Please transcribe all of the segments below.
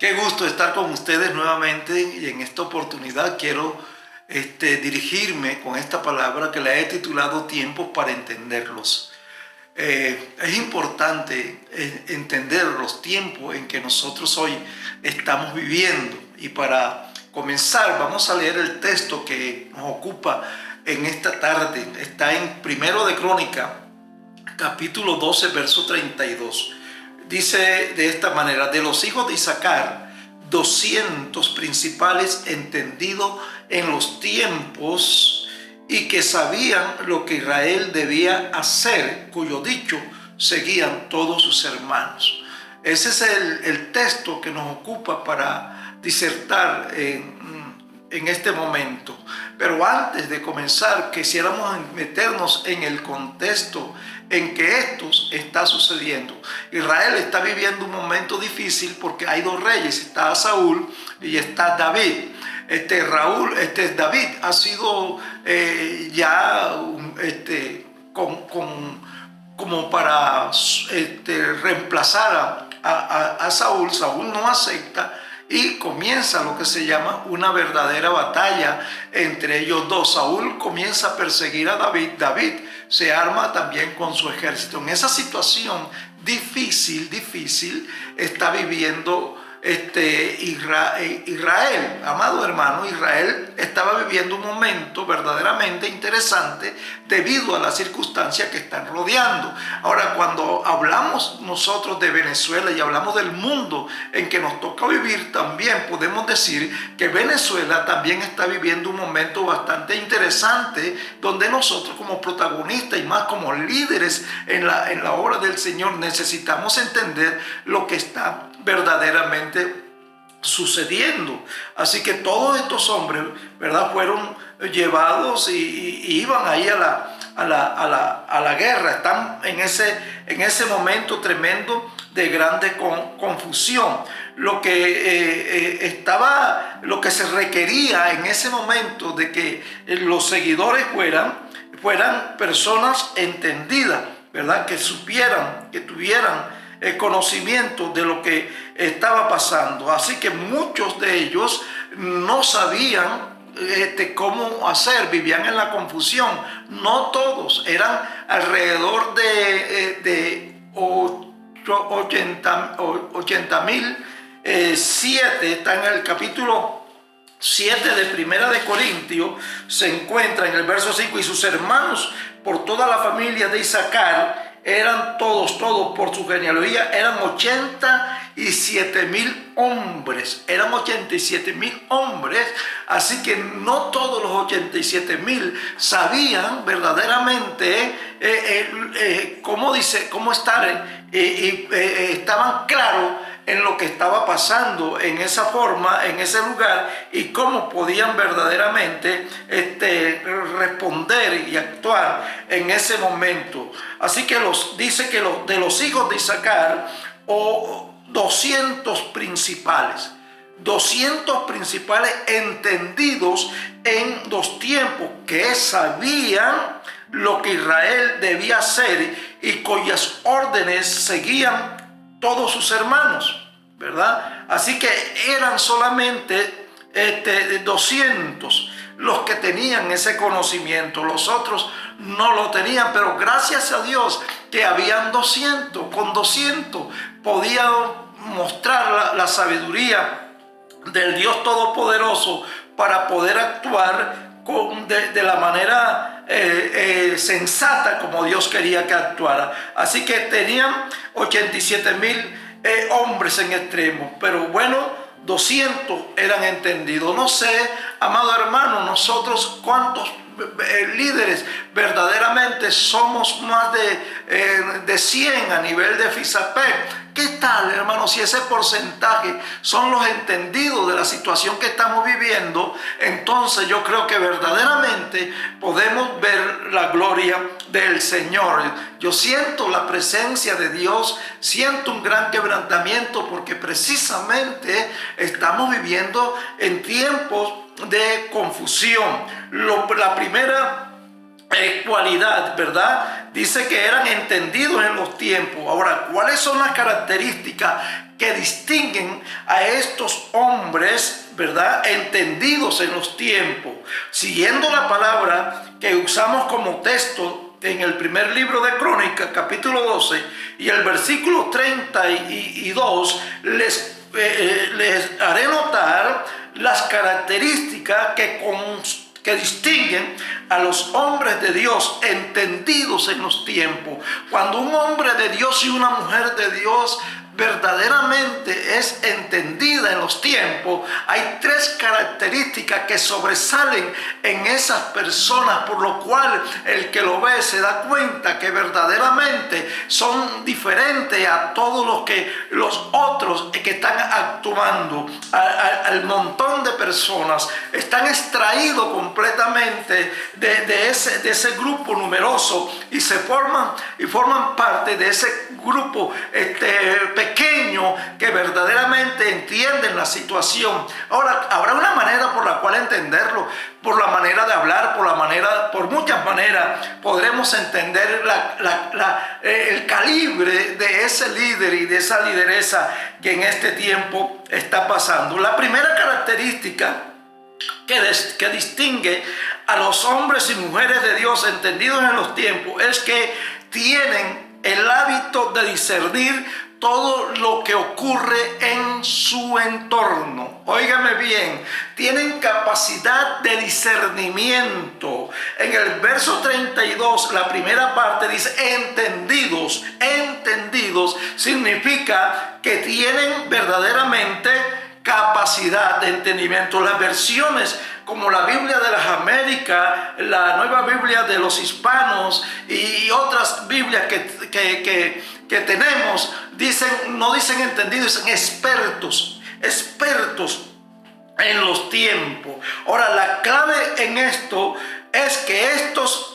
Qué gusto estar con ustedes nuevamente y en esta oportunidad quiero dirigirme con esta palabra que la he titulado Tiempos para entenderlos. Es importante entender los tiempos en que nosotros hoy estamos viviendo, y para comenzar vamos a leer el texto que nos ocupa en esta tarde. Está en Primero de Crónica, capítulo 12, verso 32. Dice de esta manera: de los hijos de Isaacar, 200 principales entendidos en los tiempos y que sabían lo que Israel debía hacer, cuyo dicho seguían todos sus hermanos. Ese es el texto que nos ocupa para disertar en este momento. Pero antes de comenzar, quisiéramos meternos en el contexto en que esto está sucediendo. Israel está viviendo un momento difícil porque hay dos reyes: está Saúl y está David. David ha sido como para reemplazar a Saúl. Saúl no acepta y comienza lo que se llama una verdadera batalla entre ellos dos. Saúl comienza a perseguir a David. David se arma también con su ejército. En esa situación difícil está viviendo Israel. Amado hermano, Israel estaba viviendo un momento verdaderamente interesante debido a las circunstancias que están rodeando. Ahora, cuando hablamos nosotros de Venezuela y hablamos del mundo en que nos toca vivir, también podemos decir que Venezuela también está viviendo un momento bastante interesante, donde nosotros como protagonistas y más como líderes en la obra del Señor necesitamos entender lo que está verdaderamente sucediendo. Así que todos estos hombres, ¿verdad?, fueron llevados y iban ahí a la guerra. Están en ese momento tremendo de grande confusión. Lo que se requería en ese momento de que los seguidores fueran personas entendidas, ¿verdad?, que supieran, que tuvieran el conocimiento de lo que estaba pasando. Así que muchos de ellos no sabían cómo hacer, vivían en la confusión. No todos, eran alrededor de 80,000. 7, está en el capítulo 7 de Primera de Corintios, se encuentra en el verso 5: y sus hermanos por toda la familia de Isaacar eran todos por su genealogía, eran 87,000 hombres. Eran 87,000 hombres. Así que no todos los 87,000 sabían verdaderamente cómo estar, estaban claros en lo que estaba pasando en esa forma, en ese lugar, y cómo podían verdaderamente responder y actuar en ese momento. Así que dice que de los hijos de Isaacar, 200 principales entendidos en los tiempos, que sabían lo que Israel debía hacer y cuyas órdenes seguían todos sus hermanos, ¿verdad? Así que eran solamente 200 los que tenían ese conocimiento. Los otros no lo tenían, pero gracias a Dios que habían 200. Con 200 podían mostrar la sabiduría del Dios Todopoderoso para poder actuar de la manera sensata como Dios quería que actuara. Así que tenían 87,000 hombres en extremo, pero bueno, 200 eran entendidos. No sé, amado hermano, nosotros cuántos líderes verdaderamente somos. Más de 100 a nivel de FISAPEC. ¿Qué tal, hermano? Si ese porcentaje son los entendidos de la situación que estamos viviendo, entonces yo creo que verdaderamente podemos ver la gloria del Señor. Yo siento la presencia de Dios, siento un gran quebrantamiento, porque precisamente estamos viviendo en tiempos de confusión. La primera cualidad, ¿verdad? Dice que eran entendidos en los tiempos. Ahora, ¿cuáles son las características que distinguen a estos hombres, ¿verdad?, entendidos en los tiempos? Siguiendo la palabra que usamos como texto en el primer libro de Crónicas, capítulo 12, y el versículo 32, les haré notar las características que distinguen a los hombres de Dios entendidos en los tiempos. Cuando un hombre de Dios y una mujer de Dios verdaderamente es entendida en los tiempos, hay tres características que sobresalen en esas personas, por lo cual el que lo ve se da cuenta que verdaderamente son diferentes a todos los otros que están actuando. Al montón de personas están extraídos completamente de ese grupo numeroso y forman parte de ese grupo pequeño que verdaderamente entienden la situación. Ahora, habrá una manera por la cual entenderlo, por la manera de hablar, por muchas maneras podremos entender el calibre de ese líder y de esa lideresa que en este tiempo está pasando. La primera característica que distingue a los hombres y mujeres de Dios entendidos en los tiempos es que tienen el hábito de discernir todo lo que ocurre en su entorno. Óigame bien, tienen capacidad de discernimiento. En el verso 32, la primera parte dice entendidos. Entendidos significa que tienen verdaderamente capacidad de entendimiento. Las versiones como la Biblia de las Américas, la Nueva Biblia de los Hispanos y otras Biblias que tenemos, no dicen entendidos, dicen expertos en los tiempos. Ahora, la clave en esto es que estos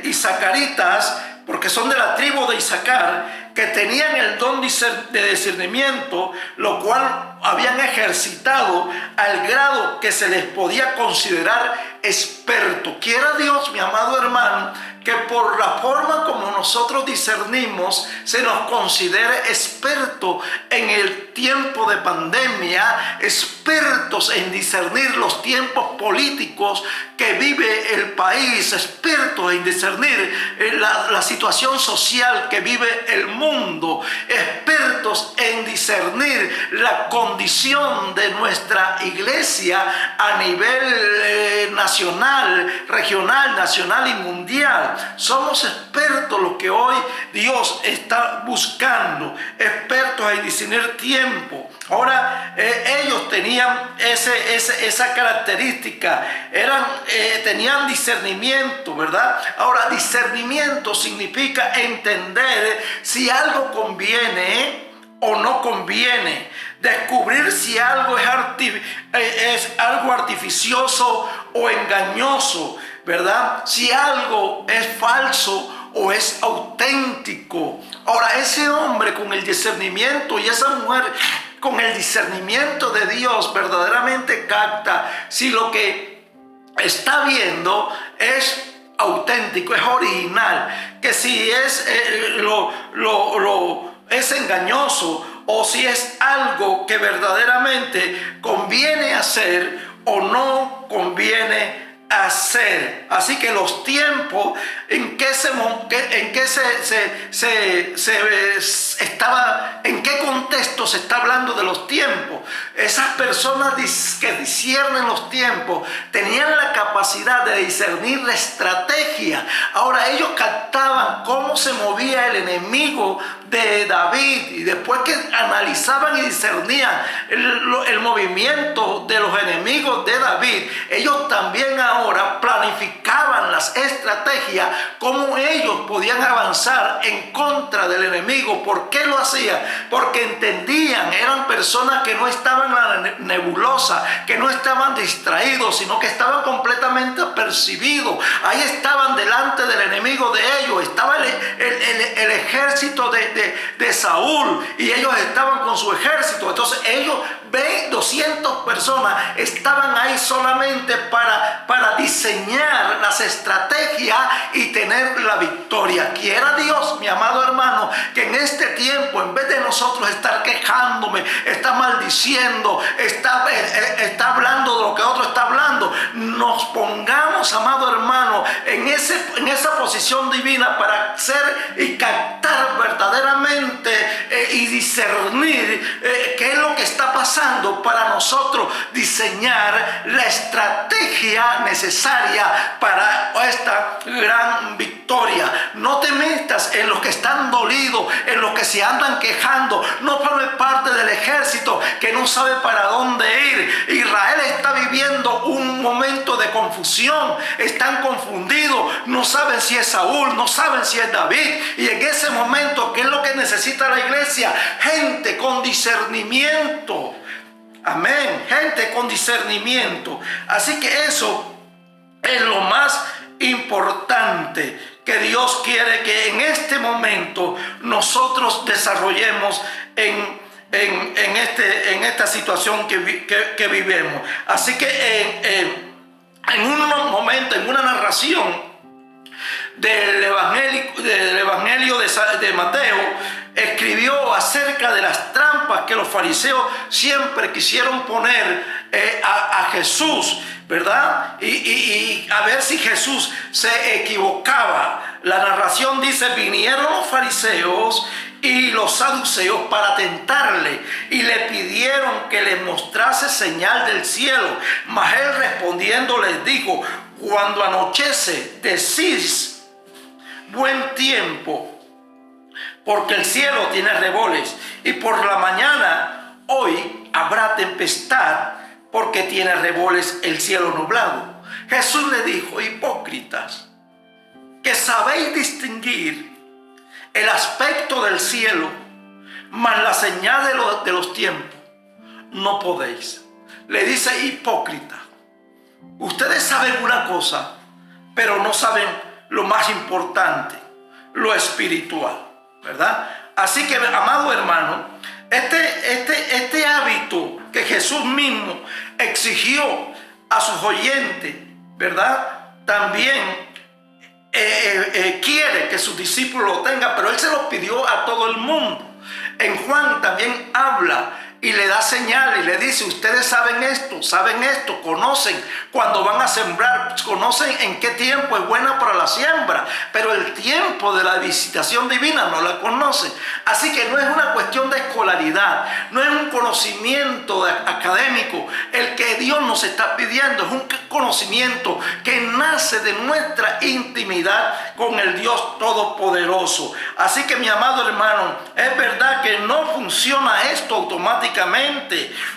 isacaritas, porque son de la tribu de Isaacar, que tenían el don de discernimiento, lo cual habían ejercitado al grado que se les podía considerar experto. Quiera Dios, mi amado hermano, que por la forma como nosotros discernimos se nos considere experto en el tiempo de pandemia, expertos en discernir los tiempos políticos que vive el país, expertos en discernir la situación social que vive el mundo, expertos en discernir la condición de nuestra iglesia a nivel nacional, regional, nacional y mundial. Somos expertos, lo que hoy Dios está buscando, expertos en discernir tiempo. Ahora, ellos tenían esa característica, tenían discernimiento, ¿verdad? Ahora, discernimiento significa entender si algo conviene o no conviene, descubrir si algo es algo artificioso o engañoso, ¿verdad? Si algo es falso o es auténtico. Ahora, ese hombre con el discernimiento y esa mujer con el discernimiento de Dios verdaderamente capta si lo que está viendo es auténtico, es original, que si es es engañoso o si es algo que verdaderamente conviene hacer o no conviene hacer. Así que los tiempos en qué en qué contexto se está hablando de los tiempos. Esas personas que disciernen los tiempos tenían la capacidad de discernir la estrategia. Ahora, ellos captaban cómo se movía el enemigo de David, y después que analizaban y discernían el movimiento de los enemigos de David, ellos también ahora planificaban las estrategias, cómo ellos podían avanzar en contra del enemigo. ¿Por qué lo hacían? Porque entendían, eran personas que no estaban en la nebulosa, que no estaban distraídos, sino que estaban completamente apercibidos. Ahí estaban delante del enemigo de ellos, estaba el ejército de de Saúl, y ellos estaban con su ejército. Entonces ellos ven 200 personas, estaban ahí solamente para diseñar las estrategias y tener la victoria. Quiera Dios, mi amado hermano, que en este tiempo, en vez de nosotros estar quejándome, estar maldiciendo, está hablando de lo que otro está hablando, nos pongamos, amado hermano, en esa posición divina para ser y captar verdaderamente y discernir qué es lo que está pasando, para nosotros diseñar la estrategia necesaria para esta gran victoria. No te metas en los que están dolidos, en los que se andan quejando. No formes parte del ejército que no sabe para dónde ir. Israel está viviendo un momento de confusión, están confundidos, no saben si es Saúl, no saben si es David. Y en ese momento, ¿qué es lo que necesita la iglesia? Gente con discernimiento. Amén, gente con discernimiento. Así que eso es lo más importante que Dios quiere que en este momento nosotros desarrollemos en esta situación que vivimos. Así que en un momento, en una narración del Evangelio de Mateo, escribió acerca de las trampas que los fariseos siempre quisieron poner a Jesús, ¿verdad? Y a ver si Jesús se equivocaba. La narración dice: vinieron los fariseos y los saduceos para tentarle, y le pidieron que les mostrase señal del cielo. Mas él respondiendo les dijo: cuando anochece, decís buen tiempo, porque el cielo tiene revoles, y por la mañana hoy habrá tempestad, porque tiene revoles el cielo nublado. Jesús le dijo: hipócritas, que sabéis distinguir el aspecto del cielo, mas la señal de los tiempos no podéis. Le dice: hipócrita, ustedes saben una cosa, pero no saben lo más importante, lo espiritual, ¿verdad? Así que, amado hermano, este hábito que Jesús mismo exigió a sus oyentes, ¿verdad? También quiere que sus discípulos lo tengan, pero él se lo pidió a todo el mundo. En Juan también habla y le da señal y le dice: ustedes saben esto, conocen cuando van a sembrar, conocen en qué tiempo es buena para la siembra, pero el tiempo de la visitación divina no la conocen. Así que no es una cuestión de escolaridad, no es un conocimiento académico el que Dios nos está pidiendo, es un conocimiento que nace de nuestra intimidad con el Dios Todopoderoso. Así que, mi amado hermano, es verdad que no funciona esto automáticamente.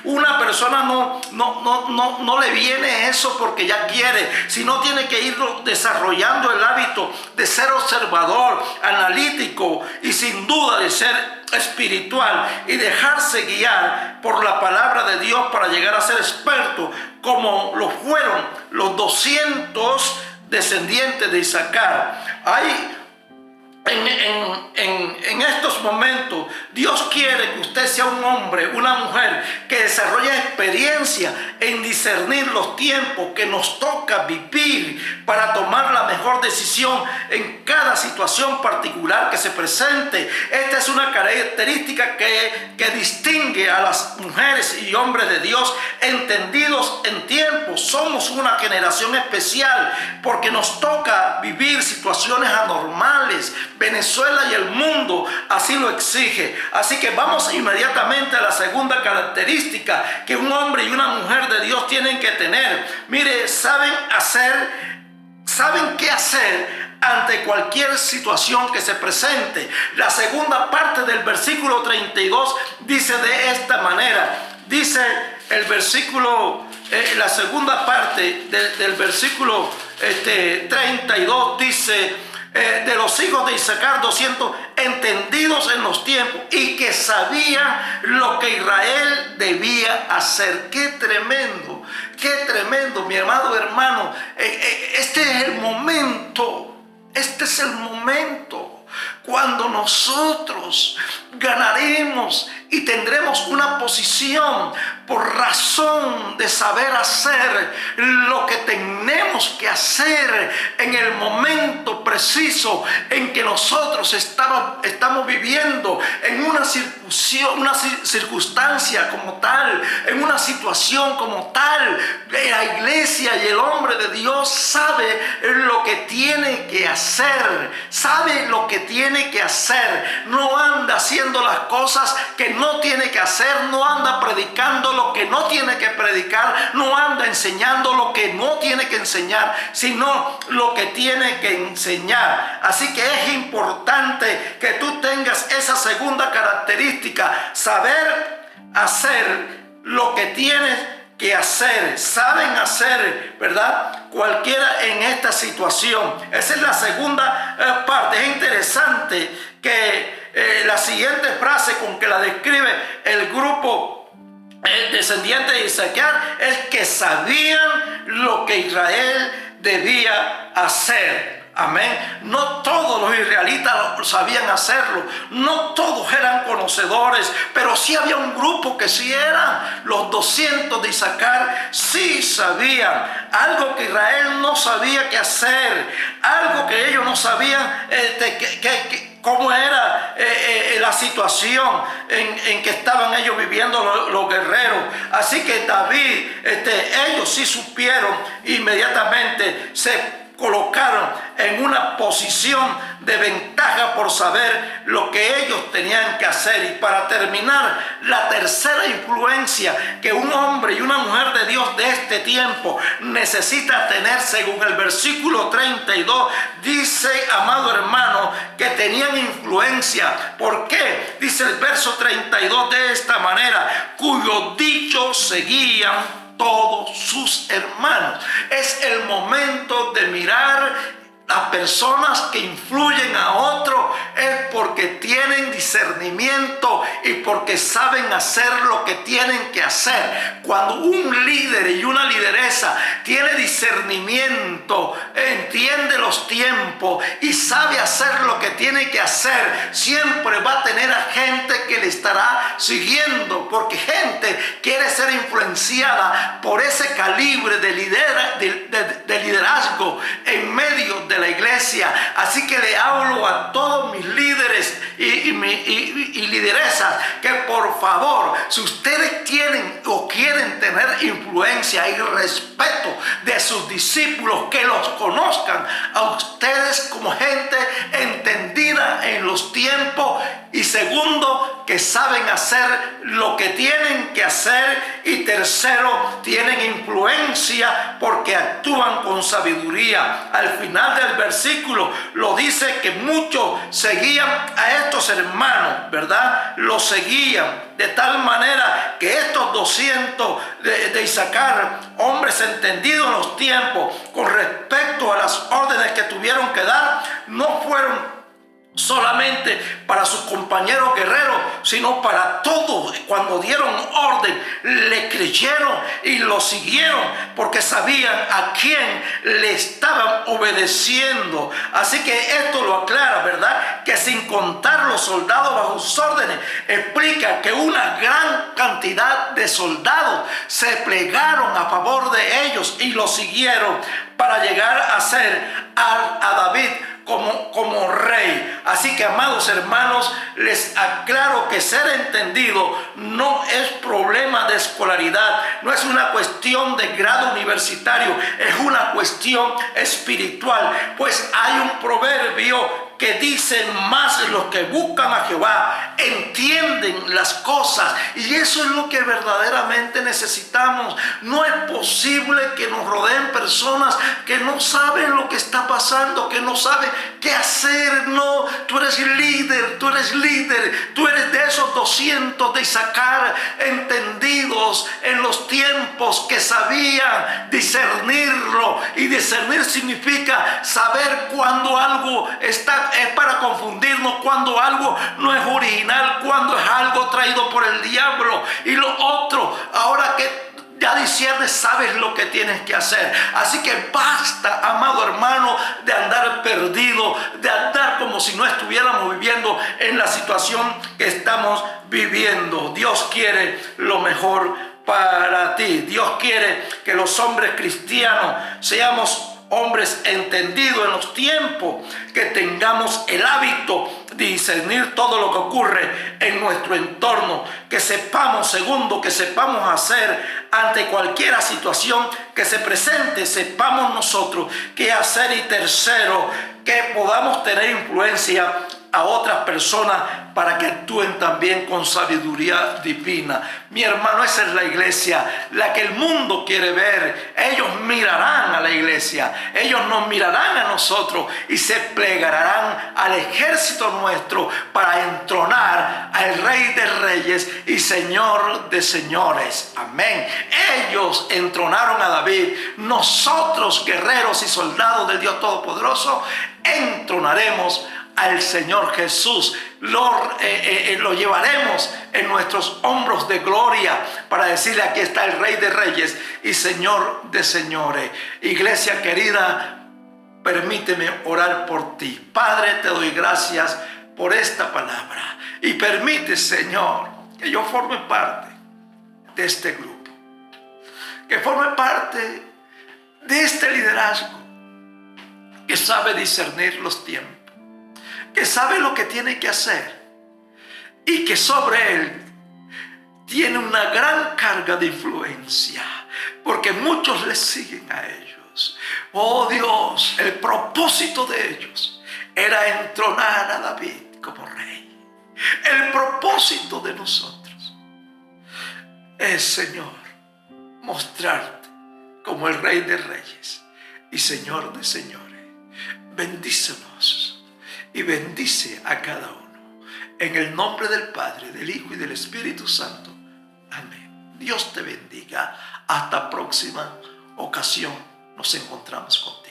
Una persona no le viene eso porque ya quiere, sino tiene que ir desarrollando el hábito de ser observador, analítico y sin duda de ser espiritual, y dejarse guiar por la palabra de Dios para llegar a ser experto, como lo fueron los 200 descendientes de Isaacar. En estos momentos Dios quiere que usted sea un hombre, una mujer que desarrolle experiencia en discernir los tiempos que nos toca vivir para tomar la mejor decisión en cada situación particular que se presente. Esta es una característica que distingue a las mujeres y hombres de Dios entendidos en tiempo. Somos una generación especial porque nos toca vivir situaciones anormales. Venezuela y el mundo así lo exige. Así que vamos inmediatamente a la segunda característica que un hombre y una mujer de Dios tienen que tener. Mire, saben qué hacer ante cualquier situación que se presente. La segunda parte del versículo 32 dice de esta manera. Dice el versículo, la segunda parte del versículo 32 dice: de los hijos de Isaacar 200 entendidos en los tiempos y que sabían lo que Israel debía hacer. ¡Qué tremendo! ¡Qué tremendo, mi amado hermano! Este es el momento cuando nosotros ganaremos y tendremos una posición por razón de saber hacer lo que tenemos que hacer en el momento preciso en que nosotros estamos viviendo en una circunstancia como tal, en una situación como tal. La iglesia y el hombre de Dios sabe lo que tiene que hacer, sabe lo que tiene que hacer. No anda haciendo las cosas que no tiene que hacer, no anda predicando lo que no tiene que predicar, no anda enseñando lo que no tiene que enseñar, sino lo que tiene que enseñar. Así que es importante que tú tengas esa segunda característica, saber hacer lo que tienes que hacer. Saben hacer, ¿verdad?, cualquiera en esta situación. Esa es la segunda parte. Es interesante que la siguiente frase con que la describe el grupo descendiente de Isacar es que sabían lo que Israel debía hacer. Amén. No todos los israelitas sabían hacerlo, no todos eran conocedores, pero sí había un grupo que sí eran. Los 200 de Isacar sí sabían algo que Israel no sabía qué hacer, algo que ellos no sabían cómo era la situación en que estaban ellos viviendo los guerreros. Así que David, ellos sí supieron, inmediatamente se colocaron en una posición de ventaja por saber lo que ellos tenían que hacer. Y para terminar, la tercera influencia que un hombre y una mujer de Dios de este tiempo necesita tener, según el versículo 32, dice, amado hermano, que tenían influencia. ¿Por qué? Dice el verso 32 de esta manera: cuyo dicho seguían todos sus hermanos. Es el momento de mirar. Las personas que influyen a otro es porque tienen discernimiento y porque saben hacer lo que tienen que hacer. Cuando un líder y una lideresa tiene discernimiento, entiende los tiempos y sabe hacer lo que tiene que hacer, siempre va a tener a gente que le estará siguiendo, porque gente quiere ser influenciada por ese calibre de liderazgo en medio de la iglesia. Así que le hablo a todos mis líderes y lideresas que por favor, si ustedes tienen o quieren tener influencia y respeto de sus discípulos, que los conozcan a ustedes como gente entendida en los tiempos, y segundo, que saben hacer lo que tienen que hacer, y tercero, tienen influencia porque actúan con sabiduría. Al final del versículo lo dice que muchos seguían a estos hermanos, ¿verdad? Los seguían de tal manera que estos 200 de Isacar, hombres entendidos en los tiempos con respecto a las órdenes que tuvieron que dar, no fueron solamente para sus compañeros guerreros, sino para todos. Cuando dieron orden, le creyeron y lo siguieron, porque sabían a quién le estaban obedeciendo. Así que esto lo aclara, ¿verdad?, que sin contar los soldados bajo sus órdenes, explica que una gran cantidad de soldados se plegaron a favor de ellos y lo siguieron para llegar a ser a David como rey. Así que, amados hermanos, les aclaro que ser entendido no es problema de escolaridad, no es una cuestión de grado universitario, es una cuestión espiritual. Pues hay un proverbio que dice: más los que buscan a Jehová entienden las cosas, y eso es lo que verdaderamente necesitamos. No es posible que nos rodeen personas que no saben lo que está pasando, que no saben qué hacer. No, tú eres líder, tú eres de esos 200 de Isacar, entendidos en los tiempos, que sabían discernirlo, y discernir significa saber cuando algo es para confundirnos, cuando algo no es original, cuando es algo traído por el diablo. Y lo otro, ahora que ya disiernes, sabes lo que tienes que hacer. Así que basta, amado hermano, de andar perdido, de andar como si no estuviéramos viviendo en la situación que estamos viviendo. Dios quiere lo mejor para ti. Dios quiere que los hombres cristianos seamos hombres entendidos en los tiempos, que tengamos el hábito de discernir todo lo que ocurre en nuestro entorno, que sepamos, segundo, que sepamos hacer ante cualquier situación que se presente, sepamos nosotros qué hacer, y tercero, que podamos tener influencia a otras personas para que actúen también con sabiduría divina. Mi hermano, esa es la iglesia, la que el mundo quiere ver. Ellos mirarán a la iglesia, ellos nos mirarán a nosotros y se plegarán al ejército nuestro para entronar al Rey de Reyes y Señor de Señores. Amén. Ellos entronaron a David. Nosotros, guerreros y soldados del Dios Todopoderoso, entronaremos al Señor Jesús. Lo llevaremos en nuestros hombros de gloria para decirle: aquí está el Rey de Reyes y Señor de Señores. Iglesia querida, permíteme orar por ti. Padre, te doy gracias por esta palabra y permite, Señor, que yo forme parte de este grupo, que forme parte de este liderazgo que sabe discernir los tiempos, que sabe lo que tiene que hacer y que sobre él tiene una gran carga de influencia, porque muchos le siguen a ellos. Oh Dios, el propósito de ellos era entronar a David como rey. El propósito de nosotros es, Señor, mostrarte como el Rey de Reyes y Señor de Señores. Bendícenos y bendice a cada uno. En el nombre del Padre, del Hijo y del Espíritu Santo. Amén. Dios te bendiga. Hasta próxima ocasión nos encontramos con